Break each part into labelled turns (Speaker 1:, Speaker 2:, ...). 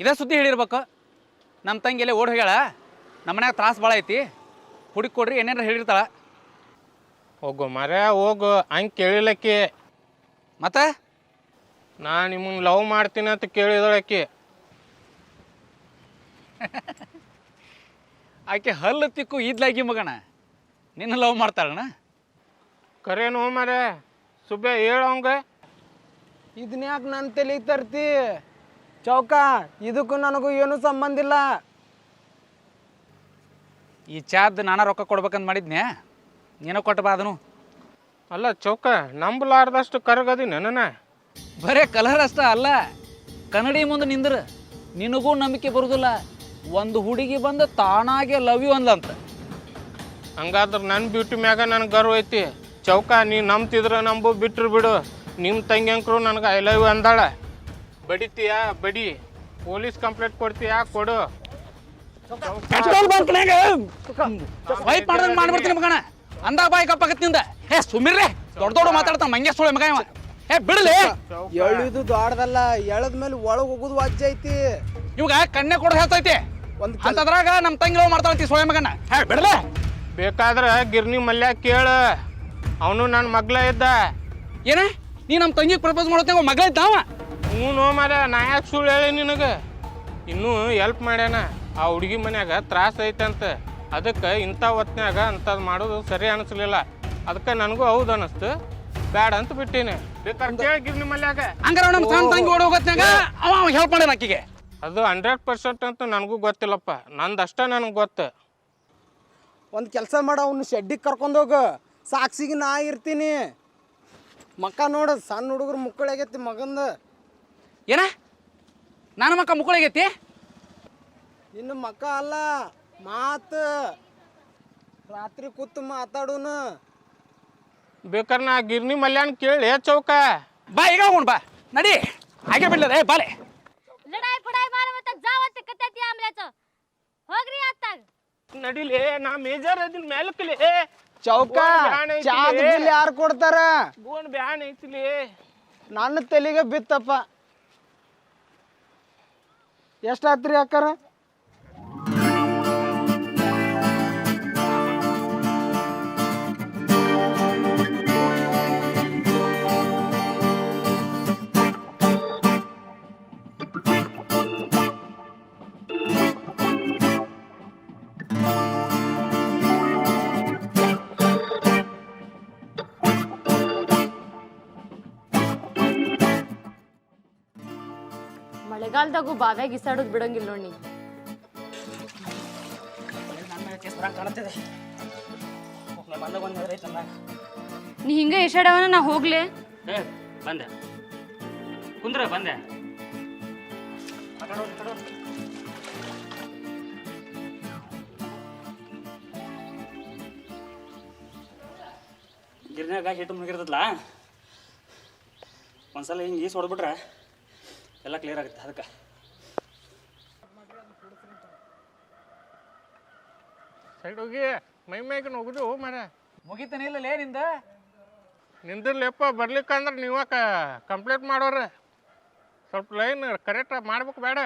Speaker 1: ಇದೇ ಸುದ್ದಿ ಹೇಳಿರ್ಬೇಕು. ನಮ್ಮ ತಂಗಿ ಎಲ್ಲೇ ಓಡಿ ಹೋಗ್ಯಾಳ, ನಮ್ಮ ಮನ್ಯಾಗ ತ್ರಾಸ ಭಾಳ ಐತಿ, ಹುಡುಕಿ ಕೊಡ್ರಿ ಏನೇನಾರು ಹೇಳಿರ್ತಾಳ.
Speaker 2: ಹೋಗು ಮರ ಹೋಗು, ಹಂಗೆ ಕೇಳಿಲ್ಲಕ್ಕಿ.
Speaker 1: ಮತ್ತೆ
Speaker 2: ನಾನು ನಿಮ್ಮನ್ನು ಲವ್ ಮಾಡ್ತೀನಿ ಅಂತ ಕೇಳಿದಳಕ್ಕಿ.
Speaker 1: ಆಕೆ ಹಲ್ಲು ತಿಕ್ಕು ಈದ್ಲಾಗಿ ಮಗಣ ನಿನ್ನ ಲವ್ ಮಾಡ್ತಾಳಣ?
Speaker 2: ಕರೇನು ಮರ ಸುಬ್ಬೆ ಹೇಳವಂಗ.
Speaker 3: ಇದನ್ನ ಯಾಕೆ ನನ್ನ ತಲೆಗೆ ತರ್ತಿ ಚೌಕ? ಇದಕ್ಕೂ ನನಗೂ ಏನೂ ಸಂಬಂಧ ಇಲ್ಲ.
Speaker 1: ಈ ಚಾದ್ ನಾನಾ ರೊಕ್ಕ ಕೊಡ್ಬೇಕಂತ ಮಾಡಿದ್ನೆ, ನೀನು ಕೊಟ್ಟು ಬಾ ಅದನ್ನು.
Speaker 2: ಅಲ್ಲ ಚೌಕ, ನಂಬಲಾರ್ದಷ್ಟು ಕರಗದಿ ನನ್ನ.
Speaker 1: ಬರೇ ಕಲರ್ ಅಷ್ಟ ಅಲ್ಲ, ಕನ್ನಡಿ ಮುಂದೆ ನಿಂದ್ರ ನಿನಗೂ ನಂಬಿಕೆ ಬರುದಿಲ್ಲ. ಒಂದು ಹುಡುಗಿ ಬಂದು ತಾನಾಗೆ ಲವ್ ಯು ಅಂದ್ಲಂತ.
Speaker 2: ಹಂಗಾದ್ರೆ ನನ್ನ ಬ್ಯೂಟಿ ಮ್ಯಾಗ ನನಗೆ ಗರ್ವ ಐತಿ ಚೌಕ. ನೀ ನಂಬ್ತಿದ್ರ ನಂಬು, ಬಿಟ್ರು ಬಿಡು. ನಿಮ್ಮ ತಂಗಿ ಅಂಕರು ನನಗೆ ಐ ಲವ್ ಯು ಅಂದಾಳ. ಬಡಿತೀಯಾ ಬಡಿ, ಪೊಲೀಸ್ ಕಂಪ್ಲೇಂಟ್ ಕೊಡ್ತೀಯಾ ಕೊಡು.
Speaker 1: ವೈಟ್ ಮಾಡ್ದಂಗೆ ಮಾಡ್ಬಿಡ್ತೀನಿ ಮಗಣ. ಅಂದಾಗ ಬಾಯಿ ಕಪ್ಪಾಗತ್ತಿಂದ. ಹೇ ಸುಮ್ಮಿರ್ರೆ, ದೊಡ್ಡ ದೊಡ್ಡ ಮಾತಾಡ್ತಾನ ಮಂಗೆ ಸುಳ್ಳೆ ಮಗ ಇವ. ಹೇ ಬಿಡಲಿ.
Speaker 3: ಎಳಿದು ದೊಡ್ಡದಲ್ಲ, ಎಳದ ಮೇಲೆ ಒಳಗೆ ಹೋಗುದು ವಾಜ್ಯ ಐತಿ.
Speaker 1: ಇವಾಗ ಕಣ್ಣೆ ಕೊಡ ಹೇಳ್ತೈತಿ ಅಂತದ್ರಾಗ ನಮ್ಮ ತಂಗಿ ಲವ್ ಮಾಡ್ತಾಳಂತಿ ಸುಳ್ಳೆ ಮಗನ. ಹೇ ಬಿಡಲೆ.
Speaker 2: ಬೇಕಾದ್ರೆ ಗಿರ್ನಿ ಮಲ್ಯ ಕೇಳ, ಅವನು ನನ್ನ ಮಗ್ಲ ಇದ್ದ.
Speaker 1: ಏನ ನೀ ನಮ್ಮ ತಂಗಿಗೆ ಪ್ರಪೋಸ್ ಮಾಡೋತ್ತೆ ಮಗಳ ಇದ್ದಾವ?
Speaker 2: ಹ್ಞೂ ನೋ ಮಾರ, ನಾ ಯಾಕೆ ಸುಳ್ಳು ಹೇಳಿ ನಿನಗೆ? ಇನ್ನೂ ಎಲ್ಪ್ ಮಾಡ್ಯಾನ. ಆ ಹುಡುಗಿ ಮನ್ಯಾಗ ತ್ರಾಸ ಐತಂತ, ಅದಕ್ಕೆ ಇಂಥ ಹೊತ್ನ್ಯಾಗ ಅಂಥದ್ದು ಮಾಡೋದು ಸರಿ ಅನಿಸ್ಲಿಲ್ಲ. ಅದಕ್ಕೆ ನನಗೂ ಹೌದು ಅನ್ನಿಸ್ತು, ಬ್ಯಾಡ ಅಂತ ಬಿಟ್ಟೀನಿ. ಬೇಕಾದ್ರೆ ಕೇಳಿ ಗಿರ್ನಿ ಮಲ್ಯಾಗ.
Speaker 1: ಹಂಗಾರ ನಮ್ಮ ಸಣ್ಣ ತಂಗಿ ಓಡಿ ಹೋಗತ್ನಾಗ ಅವ ಹೆಲ್ಪ್ ಮಾಡ್ಯಾನ ಆಕಿಗೆ.
Speaker 2: ಅದು 100% ಅಂತ ನನಗೂ ಗೊತ್ತಿಲ್ಲಪ್ಪ, ನಂದಷ್ಟ ನನಗೆ ಗೊತ್ತು.
Speaker 3: ಒಂದು ಕೆಲಸ ಮಾಡ, ಅವ್ನು ಶೆಡ್ಡಿಗೆ ಕರ್ಕೊಂಡೋಗ, ಸಾಕ್ಷಿಗೆ ನಾ ಇರ್ತೀನಿ. ಮಕ್ಕ ನೋಡು, ಸಣ್ಣ ಹುಡುಗರು ಮುಕ್ಕಳಾಗೈತಿ ಮಗಂದ.
Speaker 1: ಏನ ನನ್ನ ಮಕ್ಕ ಮುಕ್ಕಳಿಗೈತಿ?
Speaker 3: ಇನ್ನು ಮಕ್ಕ ಅಲ್ಲ, ಮಾತು ರಾತ್ರಿ ಕೂತು ಮಾತಾಡೋನು.
Speaker 2: ಬೇಕಾದ್ರೆ ನಾ ಗಿರ್ನಿ ಮಲ್ಯಾನ್ ಕೇಳಿ ಚೌಕ.
Speaker 1: ಬಾ ಈಗ ಹೋಗೋಣ, ಬಾ ನಡಿ. ಹಾಗೆ ಬಿಡ್ಲದ ಬಾಲೆ.
Speaker 4: लढाई फडाई मार मत जावत कत्याती आमल्याचं होगरी आत्ताग
Speaker 2: ನಡಿಲೆ, ನಾ ಮೇಜರ್ ಅದನ್ನ ಮೇಲಕ್ಲೆ.
Speaker 3: ಚೌಕ ಚಾದ ಬಿಲ್ ಯಾರು ಕೊಡ್ತಾರ?
Speaker 2: ಗೋನ್ ಬ್ಯಾನ್ ಐತಿಲಿ.
Speaker 3: ನನ್ನ ತಲೆಗೆ ಬಿತ್ತಪ್ಪ. ಎಷ್ಟಾತ್ರಿ ಅಕ್ಕಾರ?
Speaker 4: ಮಳೆಗಾಲದಾಗೂ ಬಾವ್ಯಾಗ ಇಸಾಡೋದು ಬಿಡಂಗಿಲ್ಲ ನೋಡಿ. ನೀ ಹಿಂಗೆ ಇಸಾಡವನ ನಾ ಹೋಗ್ಲೆ?
Speaker 1: ಬಂದೆ ಕುಂದ್ರ ಬಂದೆ. ಗಿರ್ನ್ಯಾಗ ಹಿಟ್ಟು ಮುಗಿರ್ತದಲ್ಲ, ಒಂದ್ಸಲ ಹಿಂಗೆ ಈಸ್ ಹೊಡೆದ್ಬಿಟ್ರೆ ಎಲ್ಲ ಕ್ಲಿಯರ್ ಆಗುತ್ತೆ. ಅದಕ್ಕೆ
Speaker 2: ಸೈಡ್ ಹೋಗಿ ಮೈ ಮೈಗೆ ಹೋಗುದು ಮರ.
Speaker 1: ಮುಗಿತಾನೆ ಇಲ್ಲಲೇ ನಿಂದ.
Speaker 2: ನಿಂದಿರ್ಲಿಪ್ಪ, ಬರ್ಲಿಕ್ಕಂದ್ರೆ ನೀವ ಕಂಪ್ಲೇಂಟ್ ಮಾಡೋರು. ಸ್ವಲ್ಪ ಲೈನ್ ಕರೆಕ್ಟ್ ಮಾಡ್ಬೇಕು ಬೇಡ?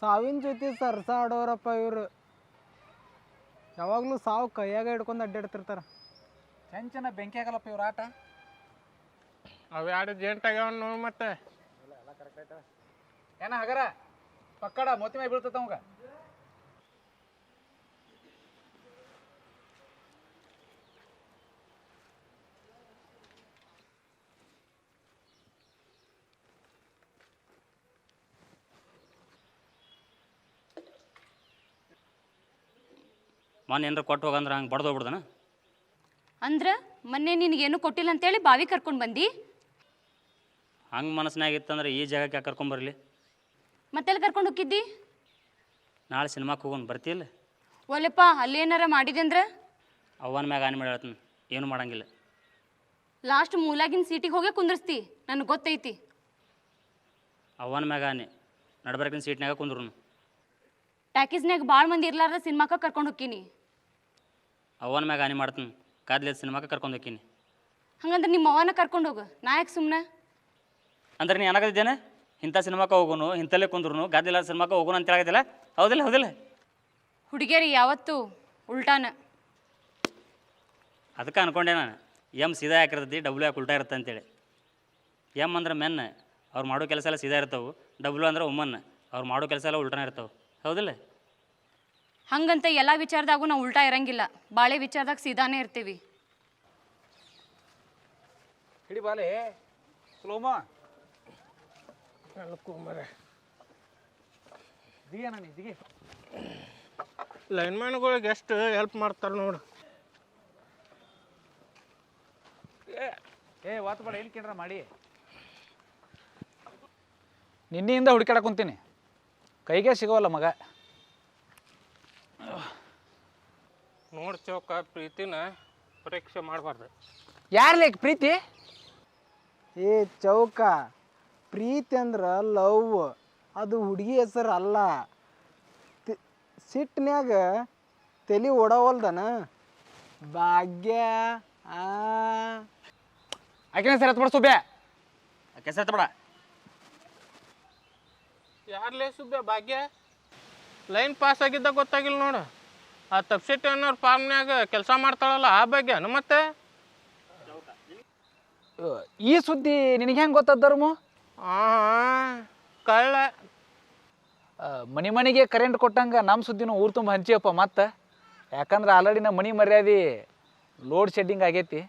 Speaker 3: ಸಾವಿನ ಜೊತೆ ಸರ್ಸ ಆಡೋರಪ್ಪ ಇವರು. ಯಾವಾಗಲೂ ಸಾವು ಕೈಯಾಗ ಹಿಡ್ಕೊಂಡು ಅಡ್ಡಾಡ್ತಿರ್ತಾರ.
Speaker 1: ಚೆಂಚನ ಬೆಂಕಿ ಆಗಲ್ಲಪ್ಪ ಇವ್ರ ಆಟ.
Speaker 2: ಅವು ಎರಡು ಜೇಂಟ್ ಆಗ್ಯಾವ ನೋಡಿ. ಮತ್ತೆ
Speaker 1: ಏನ ಹಗರ ಪಕ್ಕಡ ಮೋತಿ ಮೈ ಬೀಳ್ತದ ಅವಂಗ.
Speaker 5: ಮೊನ್ನೆ ಏನಾರ ಕೊಟ್ಟು ಹೋಗಂದ್ರೆ ಹಂಗೆ ಬಡ್ದು ಹೋಗ್ಬಿಡ್ದನ.
Speaker 4: ಅಂದ್ರ ಮೊನ್ನೆ ನಿನಗೇನು ಕೊಟ್ಟಿಲ್ಲ ಅಂತೇಳಿ ಬಾವಿ ಕರ್ಕೊಂಡು ಬಂದಿ?
Speaker 5: ಹಂಗೆ ಮನಸ್ಸಿನಾಗಿತ್ತಂದ್ರೆ ಈ ಜಾಗಕ್ಕೆ ಯಾಕೆ ಕರ್ಕೊಂಬರ್ಲಿ?
Speaker 4: ಮತ್ತೆಲ್ಲಿ ಕರ್ಕೊಂಡು ಹೋಗಿದ್ದಿ?
Speaker 5: ನಾಳೆ ಸಿನಿಮಾಕ್ಕೆ ಹೋಗೋಣ, ಬರ್ತಿಲ್ಲ?
Speaker 4: ಒಲೆಪ್ಪ, ಅಲ್ಲೇನಾರ ಮಾಡಿದೆ ಅಂದ್ರೆ
Speaker 5: ಅವನ ಮ್ಯಾಗ ಆನೆ ಮಾಡಿ ಹೇಳ್ತೀನಿ, ಏನು ಮಾಡಂಗಿಲ್ಲ.
Speaker 4: ಲಾಸ್ಟ್ ಮೂಲಾಗಿನ ಸೀಟಿಗೆ ಹೋಗಿ ಕುಂದ್ರಸ್ತಿ, ನನಗೆ ಗೊತ್ತೈತಿ.
Speaker 5: ಅವನ ಮ್ಯಾಗ ಆನೆ ನಡ್ಬರ್ಕಿನ ಸೀಟ್ನಾಗ ಕುಂದ್ರು.
Speaker 4: ಟ್ಯಾಕೀಸ್ನಾಗ ಭಾಳ ಮಂದಿ ಇರ್ಲಾರ್ದ ಸಿನಿಮಾಕ್ಕೆ ಕರ್ಕೊಂಡು ಹೋಗ್ತೀನಿ.
Speaker 5: ಅವನ ಮ್ಯಾಗ ಆನೆ ಮಾಡ್ತೀನಿ, ಕಾದ್ಲೇದ ಸಿನಿಮಾಕ್ಕೆ ಕರ್ಕೊಂಡು ಹೋಗ್ತೀನಿ.
Speaker 4: ಹಂಗಂದ್ರೆ ನಿಮ್ಮ ಅವನ ಕರ್ಕೊಂಡು ಹೋಗು, ನಾ ಯಾಕೆ ಸುಮ್ಮನೆ?
Speaker 5: ಅಂದ್ರೆ ನೀ ಏನಾಗದಿದ್ದೇನೆ? ಇಂಥ ಸಿನಿಮಾಕ್ಕೆ ಹೋಗೋನು ಇಂಥಲ್ಲೇ ಕುಂದ್ರು ಗದ್ದೆಲ್ಲ ಸಿನಿಮಾಕ್ಕೆ ಹೋಗೋನು ಅಂತ ಹೇಳಾಗತ್ತಿಲ್ಲ. ಹೌದಿಲ್ಲ ಹೌದಿಲ್ಲ?
Speaker 6: ಹುಡುಗಿಯರಿ ಯಾವತ್ತೂ ಉಲ್ಟಾನ.
Speaker 5: ಅದಕ್ಕೆ ಅನ್ಕೊಂಡೆ ನಾನು, ಎಮ್ ಸೀದಾ ಯಾಕಿರ್ತೈತಿ, ಡಬ್ಲ್ಯೂ ಯಾಕೆ ಉಲ್ಟಾ ಇರುತ್ತೆ ಅಂತೇಳಿ. ಎಮ್ ಅಂದ್ರೆ ಮೆನ್, ಅವ್ರು ಮಾಡೋ ಕೆಲಸ ಎಲ್ಲ ಸೀದಾ ಇರ್ತಾವೆ. ಡಬ್ಲ್ಯೂ ಅಂದ್ರೆ ವುಮನ್, ಅವ್ರು ಮಾಡೋ ಕೆಲಸ ಎಲ್ಲ ಉಲ್ಟಾನ ಇರ್ತಾವೆ. ಹೌದಿಲ್ಲ?
Speaker 6: ಹಂಗಂತ ಎಲ್ಲ ವಿಚಾರದಾಗೂ ನಾವು ಉಲ್ಟಾ ಇರಂಗಿಲ್ಲ. ಬಾಳೆ ವಿಚಾರದಾಗ ಸೀದಾನೇ ಇರ್ತೀವಿ.
Speaker 1: ಹಿಡಿ ಬಾಲೆ ಸ್ಲೋಮ ದಿಗೆ ನಾನು ದಿಗೆ.
Speaker 2: ಲೈನ್ಮ್ಯಾನ್ಗಳಿಗೆ ಎಷ್ಟು ಹೆಲ್ಪ್ ಮಾಡ್ತಾರೆ ನೋಡು.
Speaker 1: ಏ ವಾತ್ಬೇಡ, ಏನು ಕೇಳ್ರ ಮಾಡಿ. ನಿನ್ನೆಯಿಂದ ಹುಡುಕಾಡಕ್ ಕುಂತೀನಿ, ಕೈಗೆ ಸಿಗೋವಲ್ಲ ಮಗ.
Speaker 2: ನೋಡಿ ಚೌಕ, ಪ್ರೀತಿನ ಪರೀಕ್ಷೆ ಮಾಡಬಾರ್ದು.
Speaker 3: ಯಾರ್ಲೇಕ್ ಪ್ರೀತಿ? ಏ ಚೌಕ, ಪ್ರೀತಿ ಅಂದ್ರೆ ಲವ್, ಅದು ಹುಡುಗಿ ಹೆಸರು ಅಲ್ಲ. ಸಿಟ್ಟಿನ್ಯಾಗ ತಲೆ ಓಡವಲ್ದನ ಭಾಗ್ಯ.
Speaker 1: ಆಕಿನ ಸರ್ ಹತ್ಬಿಡ ಸುಬ್ಯ.
Speaker 5: ಕೆಸರು ಬೇಡ.
Speaker 2: ಯಾರ್ಲೇ ಸುಬ್ಬ ಭಾಗ್ಯ? ಲೈನ್ ಪಾಸ್ ಆಗಿದ್ದ ಗೊತ್ತಾಗಿಲ್ಲ ನೋಡು. ಆ ತಪ್ಸಿಟ್ಟು ಅನ್ನೋರು ಫಾರ್ಮ್ನ್ಯಾಗ ಕೆಲಸ ಮಾಡ್ತಾಳಲ್ಲ, ಆ ಭಾಗ್ಯನ ಮತ್ತೆ?
Speaker 1: ಈ ಸುದ್ದಿ ನಿನಗೆ ಹೆಂಗೆ ಗೊತ್ತದ್ದರ್ಮು?
Speaker 2: ಕಳ್ಳ.
Speaker 1: ಮನೆ ಮನೆಗೆ ಕರೆಂಟ್ ಕೊಟ್ಟಂಗೆ ನಮ್ಮ ಸುದ್ದಿನೂ ಊರು ತುಂಬ ಹಂಚಿಯಪ್ಪ ಮತ್ತೆ. ಯಾಕಂದ್ರೆ ಆಲ್ರೆಡಿ ನಮ್ಮ ಮನೆ ಮರ್ಯಾದೆ ಲೋಡ್ ಶೆಡ್ಡಿಂಗ್ ಆಗೈತಿ.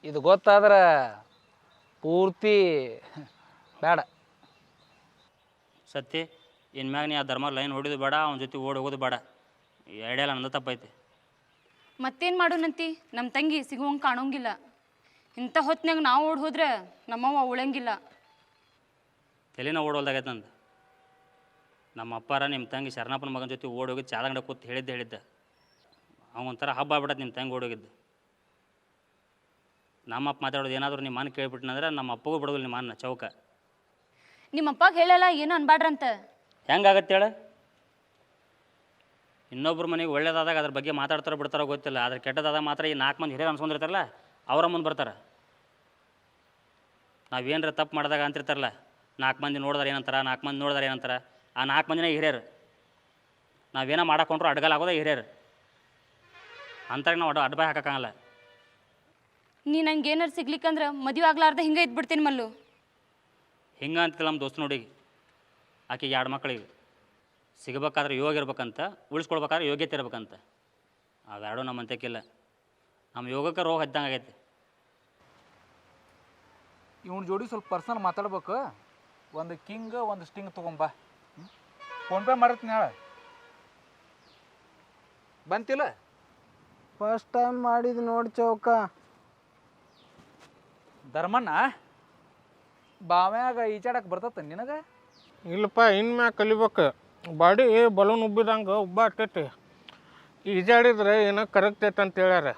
Speaker 1: ಇದು ಗೊತ್ತಾದ್ರೆ ಪೂರ್ತಿ ಬೇಡ.
Speaker 5: ಸತ್ತಿ ಇನ್ಮ್ಯಾಗ ನೀ ಆ ಧರ್ಮ ಲೈನ್ ಹೊಡಿಯೋದು ಬೇಡ, ಅವನ ಜೊತೆ ಓಡಿ ಹೋಗೋದು ಬೇಡ. ಐಡಿಯಾ ನಂದು ತಪ್ಪೈತಿ.
Speaker 6: ಮತ್ತೇನು ಮಾಡೋಣಂತಿ? ನಮ್ಮ ತಂಗಿ ಸಿಗುವಂಗೆ ಕಾಣೋಂಗಿಲ್ಲ. ಇಂಥ ಹೊತ್ನಾಗ ನಾವು ಓಡಿ ಹೋದ್ರೆ ನಮ್ಮವ್ವ ಉಳಂಗಿಲ್ಲ.
Speaker 5: ತಲೆನ ಓಡೋಲ್ದಾಗೈತೆ ನಂದು. ನಮ್ಮ ಅಪ್ಪಾರ ನಿಮ್ಮ ತಂಗಿ ಶರಣಪ್ಪನ ಮಗನ ಜೊತೆ ಓಡೋಗಿ ಚಾದಂಗಡ ಕೂತು ಹೇಳಿದ್ದೆ. ಅವನೊಂಥರ ಹಬ್ಬ ಆಗ್ಬಿಡತ್ತೆ ನಿಮ್ಮ ತಂಗಿ ಓಡೋಗಿದ್ದು. ನಮ್ಮಪ್ಪ ಮಾತಾಡೋದು ಏನಾದರೂ ನಿಮ್ಮ ಮನೆ ಕೇಳಿಬಿಟ್ನಂದ್ರೆ ನಮ್ಮ ಅಪ್ಪಗೂ ಬಿಡೋದಿಲ್ಲ ನಿಮ್ಮ ಅನ್ನ ಚೌಕ.
Speaker 6: ನಿಮ್ಮ ಅಪ್ಪಾಗ ಹೇಳಲ್ಲ ಏನು ಅನ್ಬಾಡ್ರಂತ.
Speaker 5: ಹೆಂಗಾಗತ್ತೆ ಹೇಳ? ಇನ್ನೊಬ್ರ ಮನೆಗೆ ಒಳ್ಳೇದಾದಾಗ ಅದ್ರ ಬಗ್ಗೆ ಮಾತಾಡ್ತಾರೋ ಬಿಡ್ತಾರೋ ಗೊತ್ತಿಲ್ಲ. ಅದ್ರ ಕೆಟ್ಟದಾದಾಗ ಮಾತ್ರ ಈ 4 ಮಂದಿ ಹಿರಿಯರು ಅನ್ಸ್ಕೊಂಡಿರ್ತಾರಲ್ಲ, ಅವರ ಮುಂದೆ ಬರ್ತಾರೆ. ನಾವೇನರ ತಪ್ಪು ಮಾಡಿದಾಗ ಅಂತಿರ್ತಾರಲ್ಲ, 4 ಮಂದಿ ನೋಡಿದಾರೆ ಏನಂತಾರೆ, 4 ಮಂದಿ ನೋಡಿದಾರೆ ಏನಂತಾರೆ. ಆ 4 ಮಂದಿನ ಹಿರಿಯರು. ನಾವೇನೋ ಮಾಡಕೊಂಡ್ರು ಅಡ್ಗಲ್ ಆಗೋದೇ ಹಿರಿಯರು. ಅಂತಾರೆ ನಾವು ಅಡ್ಬಾಯ್ ಹಾಕೋಕ್ಕಾಗಲ್ಲ.
Speaker 6: ನೀ ನಂಗೆ ಏನಾರು ಸಿಗ್ಲಿಕ್ಕಂದ್ರೆ ಮದುವೆ ಆಗ್ಲಾರ್ದೆ ಹಿಂಗೆ ಇದ್ಬಿಡ್ತೀನಿ ಮಲ್ಲು.
Speaker 5: ಹಿಂಗೆ ಅಂತಿಲ್ಲ ನಮ್ಮ ದೋಸ್ತ ನೋಡಿ. ಆಕೆಗೆ 2 ಮಕ್ಕಳಿಗೆ ಸಿಗಬೇಕಾದ್ರೆ ಯೋಗ ಇರ್ಬೇಕಂತ, ಉಳಿಸ್ಕೊಳ್ಬೇಕಾದ್ರೆ ಯೋಗ್ಯತೆ ಇರ್ಬೇಕಂತ. ಅವೆರಡೂ ನಮ್ಮ ಅಂತ್ಯಕ್ಕಿಲ್ಲ. ನಮ್ಮ ಯೋಗಕ್ಕೆ ರೋಗ ಹದ್ದಂಗೆ ಆಗೈತೆ.
Speaker 1: ಇವನ ಜೋಡಿ ಸ್ವಲ್ಪ ಪರ್ಸನಲ್ ಮಾತಾಡ್ಬೇಕು. ಒಂದು ಕಿಂಗ್ ಒಂದು ಸ್ಟಿಂಗ್ ತೊಗೊಂಬ. ಫೋನ್ಪೇ ಮಾಡಿರ್ತೀನಿ ಹೇಳ. ಬಂತಿಲ್ಲ?
Speaker 3: ಫಸ್ಟ್ ಟೈಮ್ ಮಾಡಿದ್ ನೋಡಿ ಚೌಕ.
Speaker 1: ಧರ್ಮಣ್ಣ ಬಾವ್ಯಾಗ ಈಚಾಡಕ್ಕೆ ಬರ್ತತ್ತ ನಿನಗೆ?
Speaker 2: ಇಲ್ಲಪ್ಪ, ಇನ್ಮ್ಯಾಗ ಕಲಿಬೇಕು. ಬಾಡಿ ಬಲೂನ್ ಉಬ್ಬಿದಂಗೆ ಉಬ್ಬ ಆಗ್ತೈತಿ. ಈಜಾಡಿದ್ರೆ ಏನೋ ಕರಗ್ತೈತೆ ಅಂತ ಹೇಳ್ಯಾರ.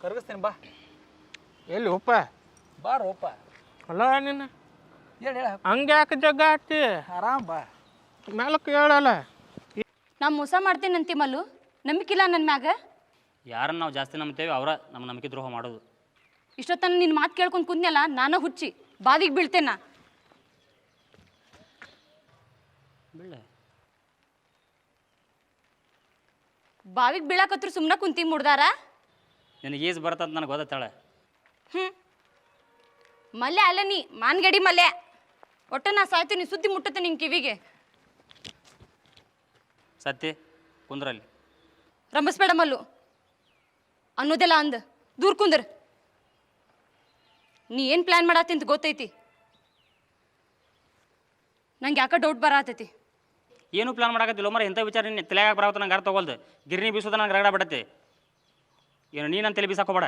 Speaker 1: ಕರಗಿಸ್ತೀನಿ ಬಾ.
Speaker 2: ಎಲ್ಲಿ ಉಪ್ಪ?
Speaker 1: ಬಾ ರೋಪ.
Speaker 2: ಅಲ್ಲ ನೀನು
Speaker 1: ಹೇಳಿ ಹೇಳ.
Speaker 2: ಹಂಗೆ ಯಾಕೆ ಜಗ್ಗ ಹಾಕ್ತಿ?
Speaker 1: ಆರಾಮ್ ಬಾ.
Speaker 2: ಮೇಲಕ್ಕೆ ಹೇಳಲ್ಲ.
Speaker 6: ನಾ ಮೋಸ ಮಾಡ್ತೇನಂತಿ ಮಲ್ಲು. ನಂಬಿಕಿಲ್ಲ ನನ್ನ ಮ್ಯಾಗ?
Speaker 5: ಯಾರನ್ನು ನಾವು ಜಾಸ್ತಿ ನಂಬ್ತೇವೆ ಅವರ ನಮ್ಮ ನಂಬಿಕೆ ದ್ರೋಹ ಮಾಡೋದು.
Speaker 6: ಇಷ್ಟೊತ್ತನ ನಿನ್ನ ಮಾತು ಕೇಳ್ಕೊಂಡು ಕುಂದ್ನಲ್ಲ, ನಾನು ಹುಚ್ಚಿ ಬಾವಿಗೆ ಬೀಳ್ತೇನ.
Speaker 5: ಬೀಳ
Speaker 6: ಬಾವಿಗೆ ಬೀಳಾಕತ್ರು ಸುಮ್ಮನೆ ಕುಂತಿ ಮುಡ್ದಾರ.
Speaker 5: ನಿನಗೆ ಈಜು ಬರ್ತಂತ ನನಗೆ ಗೊತ್ತಾಳೆ.
Speaker 6: ಮಲ್ಯ ಅಲ್ಲ ನೀ ಮಾನ್ಗಡಿ ಮಲ್ಯ. ಒಟ್ಟ ನಾ ಸಾಯ್ತೀನಿ, ಸುದ್ದಿ ಮುಟ್ಟತ್ತೆ ನಿನ್ನ ಕಿವಿಗೆ.
Speaker 5: ಸತ್ತಿ ಕುಂದ್ರಲ್ಲಿ.
Speaker 6: ರಂಬಸ್ಬೇಡ ಮಲ್ಲು, ಅನ್ನೋದೆಲ್ಲ ಅಂದ ದೂರ ಕುಂದ್ರ. ನೀ ಏನು ಪ್ಲ್ಯಾನ್ ಮಾಡತ್ತಿ ಅಂತ ಗೊತ್ತೈತಿ. ನಂಗೆ ಯಾಕೆ ಡೌಟ್ ಬರತೈತಿ.
Speaker 5: ಏನು ಪ್ಲಾನ್ ಮಾಡಕತ್ತಿಲ್ಲ ಮರ. ಇಂಥ ವಿಚಾರ ನಿನ್ನ ತಲೆಯಾಗ ಬರಾವತ್ತ ನಂಗೆ ಅರ್ಥ ತಗೊಳ್ದು. ಗಿರ್ನಿ ಬೀಸೋದ ನಂಗೆ ರಗಡ ಬಿಡತ್ತೆ. ಏನು ನೀನು ನನ್ನ ತಲೆ ಬೀಸಾಕೋಬೇಡ.